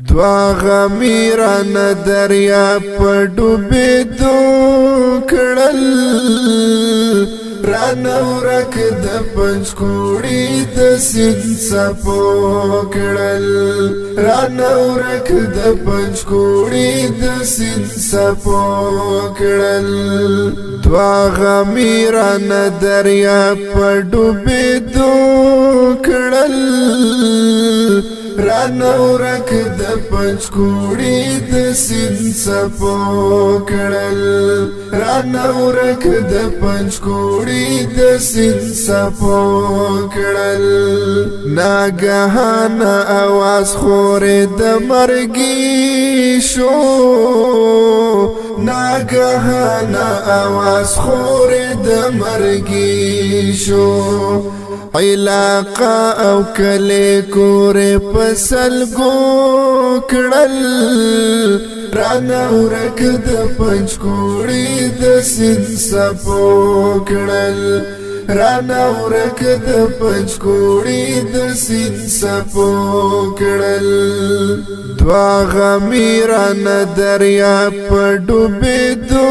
دوا غمیران دریا په ډوبېدو کړل رانه ورک د پنجکوړي د سیند څپو کړل رانه ورک د پنجکوړي د سیند څپو کړل دوا غمیران دریا په ډوبېدو کړل رانه ورک د پنجکوړي د سیند څپو کړل رانه ورک د پنجکوړي د سیند څپو کړل ناګهانه اواز خورې د مرګي شو ناګهانه اواز خورې د مرګي شو علاقه او کلی کور پسلګو کړل رانه ورک د پنجکوړي د سیند څپو کړل رانه ورک د پنجکوړي د سیند څپو کړل دوا غمیران دریا په ډوبېدو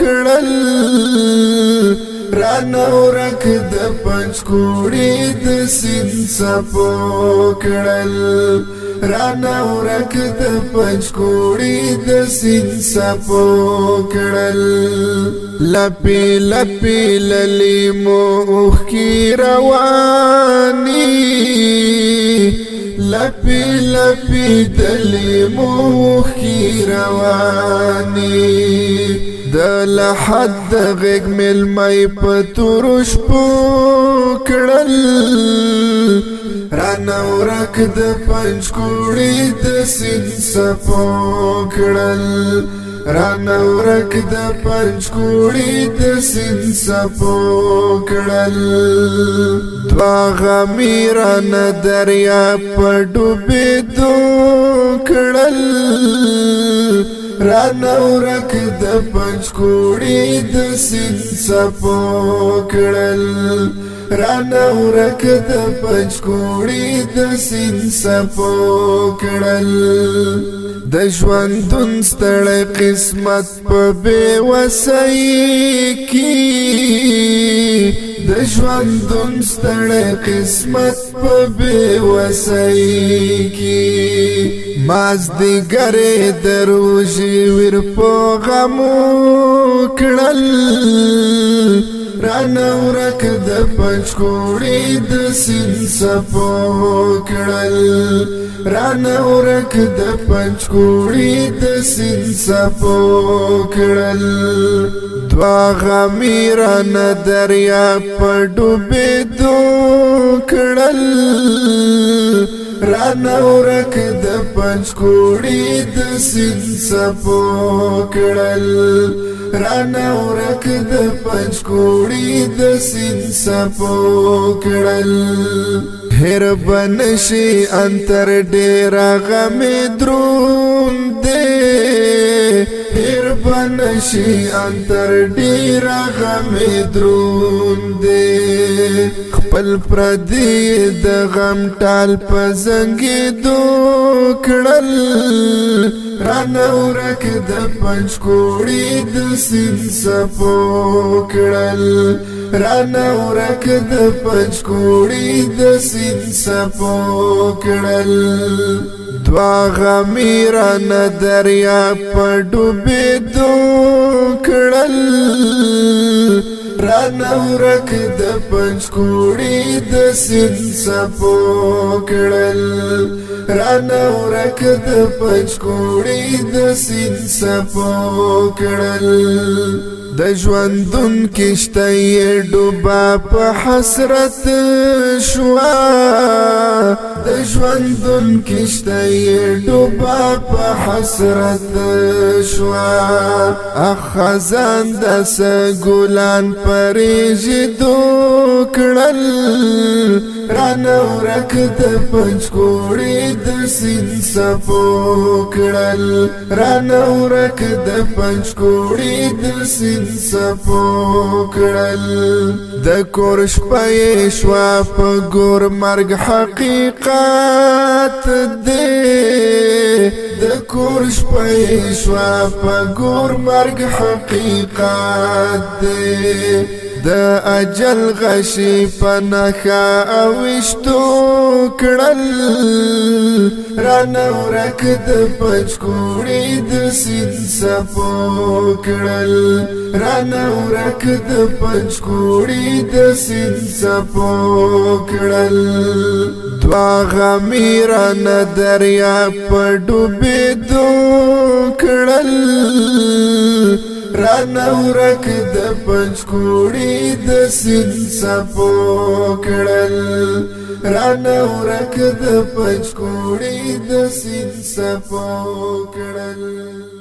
کړل رانه ورک د پنجکوړي د سیند څپو کړل رانه ورک د پنجکوړي د سیند څپو کړل لپی لپی للیمو اوښکې رواني لپی لپی دلیمو اوښکې رواني د لحد غږ ملمۍ په تورو شپو کړل رانه ورک د پنجکوړي د سیند څپو کړل رانه ورک د پنجکوړي د سیند څپو کړل دوا غمیران دریا په ډوبېدو کړل رانه ورک د پنجکوړي د سیند څپو کړل رانه ورک د پنجکوړي د سیند څپو کړل د ژوندون ستړی قسمت په بې وسۍ کې د ژوندون ستړی قسمت په بې وسۍ کې مازدیګرې د روژې ویر په غمو کړل رانه ورک د پنجکوړي د سیند څپو کړل رانه ورک د پنجکوړي د سیند څپو کړل دوا غمیران دریا په ډوبېدو کړل رانه ورک د پنجکوړي د سیند څپو کړل رانه ورک د پنجکوړي د سیند څپو کړل هر بنشي انتر ډېر غمې دروند دی هر بنشي انتر ډېر غمې دروند دی خپل پردي د غم ټال په زنګېدو کړل رانه ورک د پنجکوړي د سیند څپو کړل رانه ورک د پنجکوړي د سیند څپو کړل دوا غمیران دریا په ډوبېدو کړل رانه ورک د پنجکوړي د سیند څپو کړل رانه ورک د پنجکوړي د سیند څپو کړل د ژوندون کشته یې ډوبه په حسرت شوه د ژوندون کشته یې ډوبه په حسرت شوه اخ خزان داسه ګلان پرېږدو کړل رانه ورک د پنجکوړي د سیند څپو کړل رانه ورک د پنجکوړي د سیند څپو کړل د کور شپه یې شوه په ګور مرګ حقیقت دی کورش پیشوا پا گور مرگ حقیقت دے دا اجل غشی پنخا اوشتو کڑل رانا ورک دا پچکوڑی دا سین سپو کڑل رانا ورک دا پچکوڑی دا سین سپو کڑل دوا غمیران دریا پا ڈوبی دو کڑل رانا ورک د پنچکوڑی د سین سپو کڑل رانا ورک د پنچکوڑی د سین سپو کڑل